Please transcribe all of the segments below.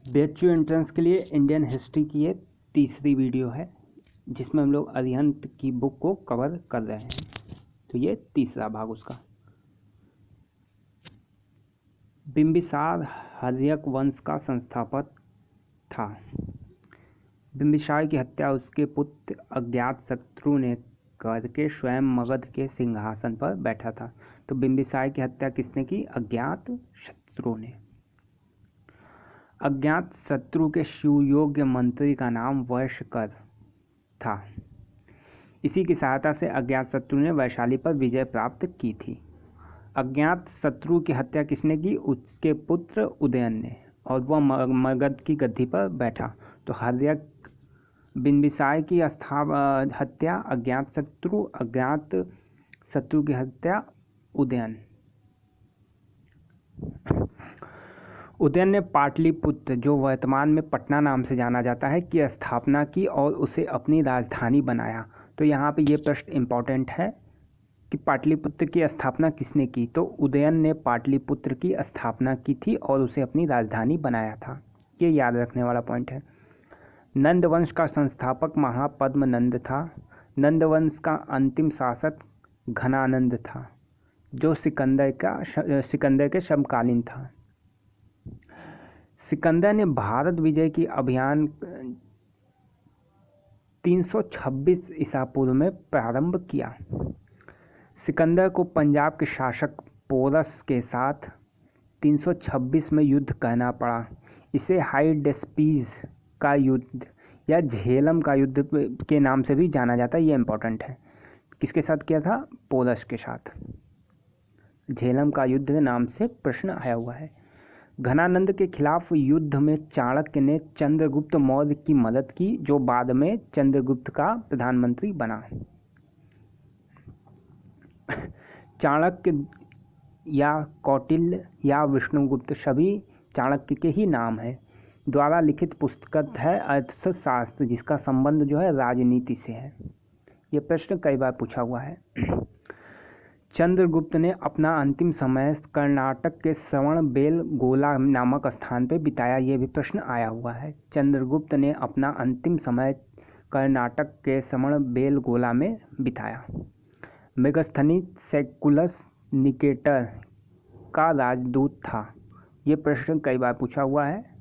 BHU entrance के लिए Indian history की ये तीसरी वीडियो है जिसमें हम लोग अरिहंत की बुक को कवर कर रहे हैं। तो ये तीसरा भाग उसका। बिंबिसार हर्यक वंश का संस्थापक था। बिंबिसार की हत्या उसके पुत्र अज्ञात शत्रु ने करके स्वयं मगध के सिंहासन पर बैठा था। तो बिंबिसार की हत्या किसने की? अज्ञात शत्रु ने। अज्ञात शत्रु के सुयोग्य मंत्री का नाम वैशकर था। इसी की सहायता से अज्ञात शत्रु ने वैशाली पर विजय प्राप्त की थी। अज्ञात शत्रु की हत्या किसने की? उसके पुत्र उदयन ने, और वह मगध की गद्दी पर बैठा। तो हर्यक बिंबिसार की हत्या अज्ञात शत्रु की हत्या उदयन। उदयन ने पाटलिपुत्र, जो वर्तमान में पटना नाम से जाना जाता है, की स्थापना की और उसे अपनी राजधानी बनाया। तो यहाँ पे ये प्रश्न इम्पॉर्टेंट है कि पाटलिपुत्र की स्थापना किसने की? तो उदयन ने पाटलिपुत्र की स्थापना की थी और उसे अपनी राजधानी बनाया था। ये याद रखने वाला पॉइंट है। नंद वंश का संस्थापक महापद्म नंद था। नंद वंश का अंतिम शासक घनानंद था, जो सिकंदर के समकालीन था। सिकंदर ने भारत विजय की अभियान 326 ईसा पूर्व में प्रारंभ किया। सिकंदर को पंजाब के शासक पोरस के साथ 326 में युद्ध करना पड़ा। इसे हाइडेस्पीज का युद्ध या झेलम का युद्ध के नाम से भी जाना जाता है। ये इम्पोर्टेंट है। किसके साथ किया था? पोरस के साथ। झेलम का युद्ध के नाम से प्रश्न आया हुआ है। घनानंद के खिलाफ युद्ध में चाणक्य ने चंद्रगुप्त मौर्य की मदद की, जो बाद में चंद्रगुप्त का प्रधानमंत्री बना। चाणक्य या कौटिल्य या विष्णुगुप्त सभी चाणक्य के ही नाम है। द्वारा लिखित पुस्तक है अर्थशास्त्र, जिसका संबंध जो है राजनीति से है। ये प्रश्न कई बार पूछा हुआ है। चंद्रगुप्त ने अपना अंतिम समय कर्नाटक के श्रवणबेलगोला नामक स्थान पर बिताया। ये भी प्रश्न आया हुआ है। चंद्रगुप्त ने अपना अंतिम समय कर्नाटक के श्रवणबेलगोला में बिताया। मेगस्थनीज सेकुलस निकेटर का राजदूत था। ये प्रश्न कई बार पूछा हुआ है।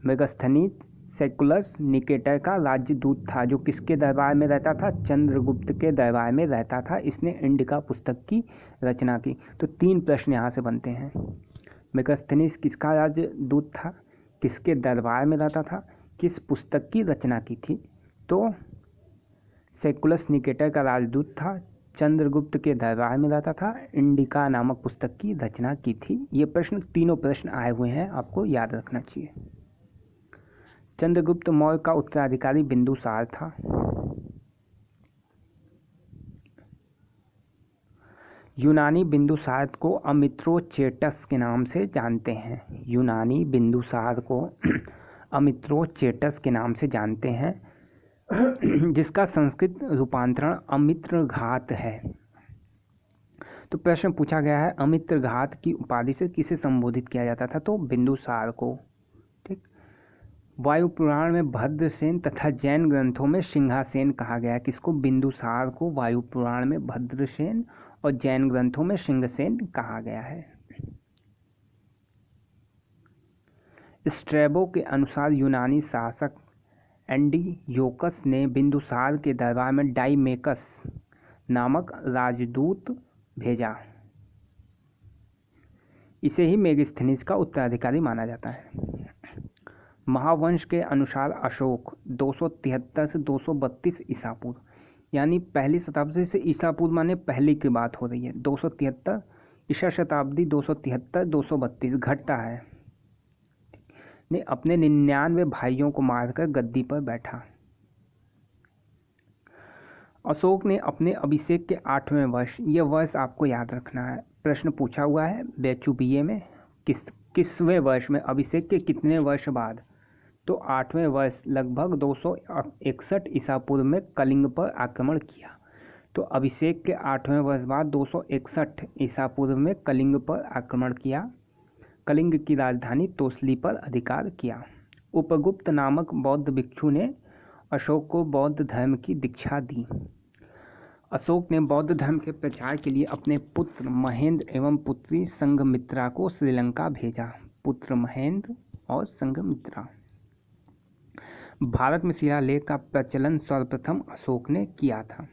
मेगस्थनीज सेकुलस निकेटर का राजदूत था, जो किसके दरबार में रहता था? चंद्रगुप्त के दरबार में रहता था। इसने इंडिका पुस्तक की रचना की। तो 3 प्रश्न यहाँ से बनते हैं। मेगस्थनीज किसका राजदूत था? किसके दरबार में रहता था? किस पुस्तक की रचना की थी? तो सेकुलस निकेटर का राजदूत था, चंद्रगुप्त के दरबार में रहता था, इंडिका नामक पुस्तक की रचना की थी। ये प्रश्न, तीनों प्रश्न आए हुए हैं, आपको याद रखना चाहिए। चंद्रगुप्त मौर्य का उत्तराधिकारी बिंदुसार था। यूनानी बिंदुसार को अमित्रोचेटस के नाम से जानते हैं। यूनानी बिंदुसार को अमित्रोचेटस के नाम से जानते हैं, जिसका संस्कृत रूपांतरण अमित्रघात है। तो प्रश्न पूछा गया है, अमित्रघात की उपाधि से किसे संबोधित किया जाता था? तो बिंदुसार को। ठीक। वायु पुराण में भद्रसेन तथा जैन ग्रंथों में सिंहासेन कहा गया है। किसको? बिंदुसार को वायु पुराण में भद्रसेन और जैन ग्रंथों में सिंहासेन कहा गया है। स्ट्रैबो के अनुसार यूनानी शासक एंटियोकस ने बिंदुसार के दरबार में डाइमेकस नामक राजदूत भेजा। इसे ही मेगस्थनीज का उत्तराधिकारी माना जाता है। महावंश के अनुसार अशोक 273 से 232 ईसा पूर्व, यानी पहली शताब्दी से ईसा पूर्व माने पहले की बात हो रही है। 273 ईसा शताब्दी 273 232 घटता है, ने अपने 99 भाइयों को मारकर गद्दी पर बैठा। अशोक ने अपने अभिषेक के 8वें वर्ष, ये वर्ष आपको याद रखना है, प्रश्न पूछा हुआ है BHU BA में, किसवें वर्ष में, अभिषेक के कितने वर्ष बाद? तो 8वें वर्ष, लगभग 261 ईसा पूर्व में कलिंग पर आक्रमण किया। तो अभिषेक के 8वें वर्ष बाद 261 ईसा पूर्व में कलिंग पर आक्रमण किया। कलिंग की राजधानी तोसली पर अधिकार किया। उपगुप्त नामक बौद्ध भिक्षु ने अशोक को बौद्ध धर्म की दीक्षा दी। अशोक ने बौद्ध धर्म के प्रचार के लिए अपने पुत्र महेंद्र एवं पुत्री संघमित्रा को श्रीलंका भेजा। पुत्र महेंद्र और संघमित्रा। भारत में शिलालेख का प्रचलन सर्वप्रथम अशोक ने किया था।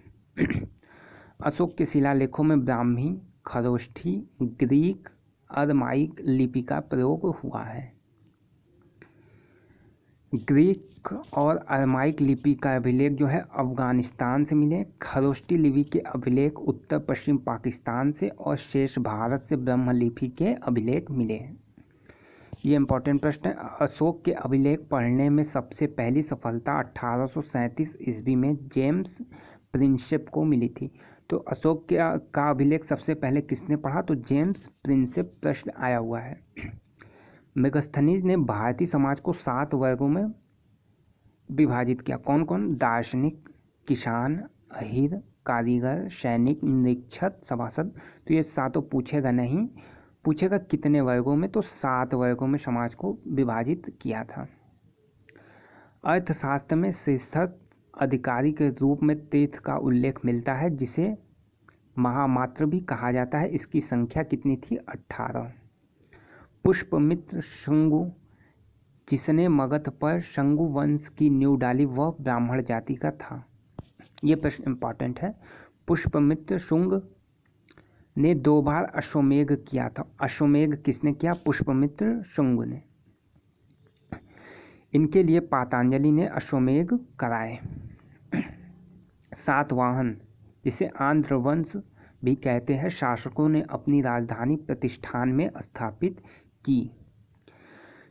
अशोक के शिलालेखों में ब्राह्मी, खरोष्ठी, ग्रीक, अरमाइक लिपि का प्रयोग हुआ है। ग्रीक और अरमाइक लिपि का अभिलेख जो है अफगानिस्तान से मिले। खरोष्ठी लिपि के अभिलेख उत्तर पश्चिम पाकिस्तान से और शेष भारत से ब्रह्मलिपि के अभिलेख मिले हैं। ये इंपॉर्टेंट प्रश्न है। अशोक के अभिलेख पढ़ने में सबसे पहली सफलता 1837 ईस्वी में जेम्स प्रिंसेप को मिली थी। तो अशोक का अभिलेख सबसे पहले किसने पढ़ा? तो जेम्स प्रिंसेप। प्रश्न आया हुआ है। मेगस्थनीज ने भारतीय समाज को 7 वर्गों में विभाजित किया। कौन कौन? दार्शनिक, किसान, अहीर, कारीगर, सैनिक, निरीक्षक, सभासद। तो ये 7 पूछेगा नहीं, पूछेगा कितने वर्गों में, तो 7 वर्गों में समाज को विभाजित किया था। अर्थशास्त्र में शीर्षस्थ अधिकारी के रूप में तीर्थ का उल्लेख मिलता है, जिसे महामात्र भी कहा जाता है। इसकी संख्या कितनी थी? 18। पुष्पमित्र शुंगु, जिसने मगध पर शंगु वंश की नींव डाली, वह ब्राह्मण जाति का था। ये प्रश्न इंपॉर्टेंट है। पुष्पमित्र शुंग ने 2 बार अश्वमेध किया था। अश्वमेध किसने किया? पुष्पमित्र शुंग ने। इनके लिए पातंजलि ने अश्वमेध कराए। सातवाहन, जिसे आंध्र वंश भी कहते हैं, शासकों ने अपनी राजधानी प्रतिष्ठान में स्थापित की।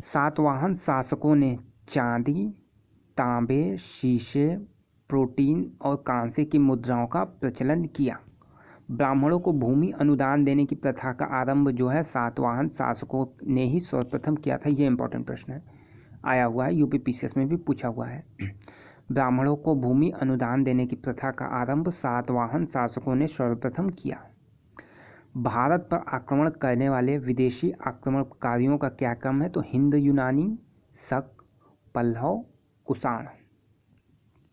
सातवाहन शासकों ने चांदी, तांबे, शीशे, प्रोटीन और कांसे की मुद्राओं का प्रचलन किया। ब्राह्मणों को भूमि अनुदान देने की प्रथा का आरंभ जो है सातवाहन शासकों ने ही सर्वप्रथम किया था। ये इंपॉर्टेंट प्रश्न है, आया हुआ है, यूपीपीसीएस में भी पूछा हुआ है। ब्राह्मणों को भूमि अनुदान देने की प्रथा का आरंभ सातवाहन शासकों ने सर्वप्रथम किया। भारत पर आक्रमण करने वाले विदेशी आक्रमणकारियों का क्या क्रम है? तो हिंद यूनानी, शक, पल्लव, कुषाण।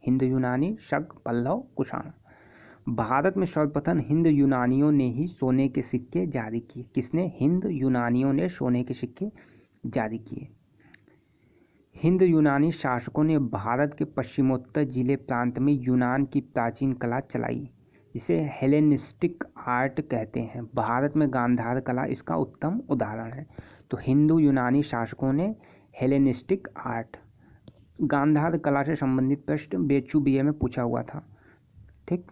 हिंद यूनानी, शक, पल्लव, कुषाण। भारत में सर्वप्रथम हिंद यूनानियों ने ही सोने के सिक्के जारी किए। किसने? हिंद यूनानियों ने सोने के सिक्के जारी किए। हिंद यूनानी शासकों ने भारत के पश्चिमोत्तर जिले प्रांत में यूनान की प्राचीन कला चलाई, जिसे हेलेनिस्टिक आर्ट कहते हैं। भारत में गांधार कला इसका उत्तम उदाहरण है। तो हिंदू यूनानी शासकों ने हेलेनिस्टिक आर्ट, गांधार कला से संबंधित प्रश्न बेचू बीए में पूछा हुआ था। ठीक।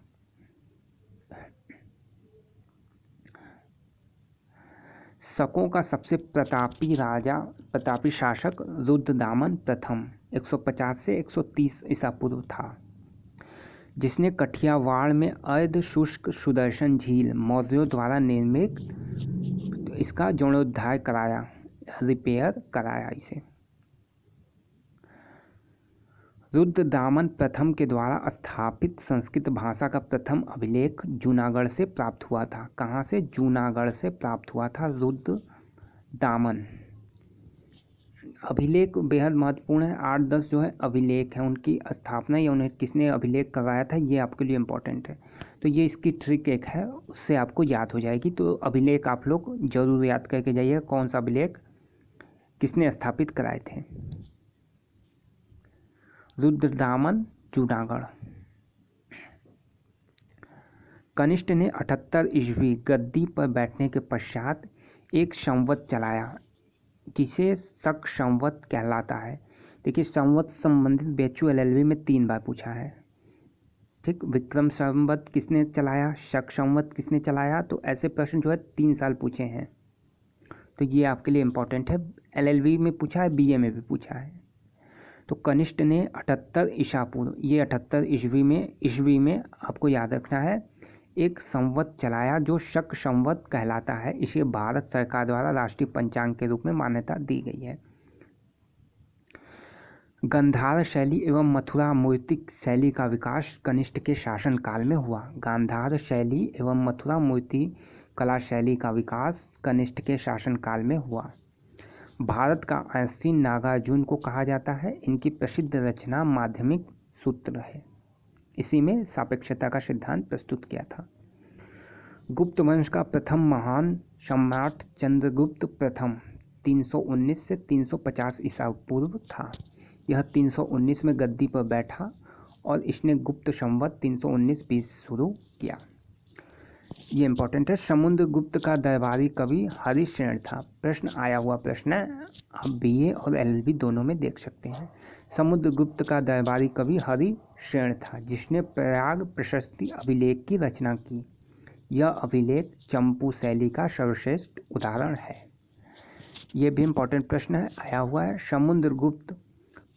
शकों का सबसे प्रतापी शासक रुद्रदामन प्रथम 150 से 130 ईसा पूर्व था, जिसने कठियावाड़ में अर्ध शुष्क सुदर्शन झील मौर्यों द्वारा निर्मित इसका जीर्णोद्धार कराया, रिपेयर कराया इसे। रुद्रदामन प्रथम के द्वारा स्थापित संस्कृत भाषा का प्रथम अभिलेख जूनागढ़ से प्राप्त हुआ था। कहाँ से? जूनागढ़ से प्राप्त हुआ था रुद्रदामन। अभिलेख बेहद महत्वपूर्ण है। 8-10 जो है अभिलेख है, उनकी स्थापना या उन्हें किसने अभिलेख करवाया था, ये आपके लिए इम्पोर्टेंट है। तो ये इसकी ट्रिक एक है, उससे आपको याद हो जाएगी। तो अभिलेख आप लोग जरूर याद करके जाइए, कौन सा अभिलेख किसने स्थापित कराए थे। रुद्रदामन, जूनागढ़। कनिष्ठ ने 78 ईस्वी गद्दी पर बैठने के पश्चात एक संवत चलाया, जिसे शक संवत कहलाता है। देखिए, संवत संबंधित बेचू एलएलबी में 3 बार पूछा है। ठीक। विक्रम संवत किसने चलाया, शक संवत किसने चलाया, तो ऐसे प्रश्न जो है 3 साल पूछे हैं। तो ये आपके लिए इम्पोर्टेंट है, एलएलबी में पूछा है, बीए में भी पूछा है। तो कनिष्ठ ने 78 ईसा पूर्व, ये 78 ईस्वी में आपको याद रखना है, एक संवत चलाया जो शक संवत कहलाता है। इसे भारत सरकार द्वारा राष्ट्रीय पंचांग के रूप में मान्यता दी गई है। गांधार शैली एवं मथुरा मूर्तिक शैली का विकास कनिष्ठ के शासनकाल में हुआ। गांधार शैली एवं मथुरा मूर्ति कला शैली का विकास कनिष्ठ के शासनकाल में हुआ। भारत का आइंस्टीन नागार्जुन को कहा जाता है। इनकी प्रसिद्ध रचना माध्यमिक सूत्र है। इसी में सापेक्षता का सिद्धांत प्रस्तुत किया था। गुप्त वंश का प्रथम महान सम्राट चंद्रगुप्त प्रथम 319 से 350 ईसा पूर्व था। यह 319 में गद्दी पर बैठा और इसने गुप्त संवत 319-20 शुरू किया। ये इंपॉर्टेंट है। समुद्रगुप्त का दरबारी कवि हरिश्रेण था। प्रश्न आया हुआ प्रश्न है, आप बीए और एलएलबी दोनों में देख सकते हैं। समुद्रगुप्त का दरबारी कवि हरिश्रेण था, जिसने प्रयाग प्रशस्ति अभिलेख की रचना की। यह अभिलेख चंपू शैली का सर्वश्रेष्ठ उदाहरण है। यह भी इम्पोर्टेंट प्रश्न है, आया हुआ है। समुद्रगुप्त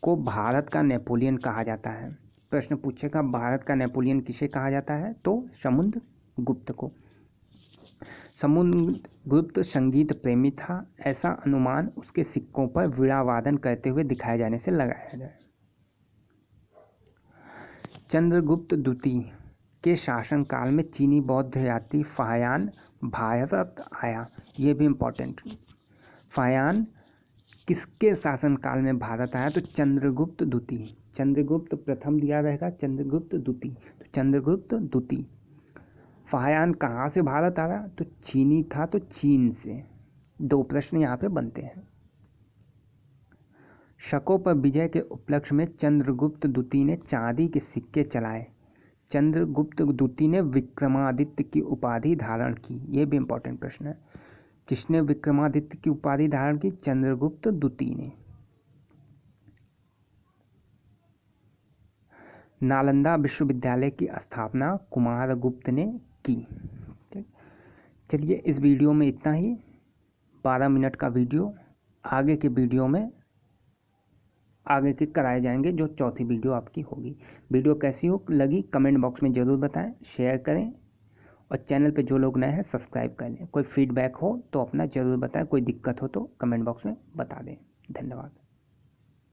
को भारत का नेपोलियन कहा जाता है। प्रश्न पूछेगा भारत का नेपोलियन किसे कहा जाता है, तो समुद्रगुप्त को। समुद्रगुप्त संगीत प्रेमी था, ऐसा अनुमान उसके सिक्कों पर वीणा वादन करते हुए दिखाए जाने से लगाया जाए। चंद्रगुप्त द्वितीय के शासनकाल में चीनी बौद्ध यात्री फाहियान भारत आया। ये भी इम्पोर्टेंट। फाहियान किसके शासनकाल में भारत आया, तो चंद्रगुप्त द्वितीय। चंद्रगुप्त प्रथम दिया रहेगा, चंद्रगुप्त द्वितीय, तो चंद्रगुप्त द्वितीय। फाहियान कहाँ से भारत आया, तो चीनी था, तो चीन से। 2 प्रश्न यहाँ पे बनते हैं। शकों पर विजय के उपलक्ष्य में चंद्रगुप्त द्वितीय ने चांदी के सिक्के चलाए। चंद्रगुप्त द्वितीय ने विक्रमादित्य की उपाधि धारण की। ये भी इम्पोर्टेंट प्रश्न है। किसने विक्रमादित्य की उपाधि धारण की, चंद्रगुप्त द्वितीय ने। नालंदा विश्वविद्यालय की स्थापना कुमारगुप्त ने की। चलिए इस वीडियो में इतना ही। 12 मिनट का वीडियो। आगे के वीडियो में आगे के कराए जाएंगे, जो चौथी वीडियो आपकी होगी। वीडियो कैसी लगी कमेंट बॉक्स में ज़रूर बताएं, शेयर करें और चैनल पे जो लोग नए हैं सब्सक्राइब कर लें। कोई फीडबैक हो तो अपना ज़रूर बताएं, कोई दिक्कत हो तो कमेंट बॉक्स में बता दें। धन्यवाद।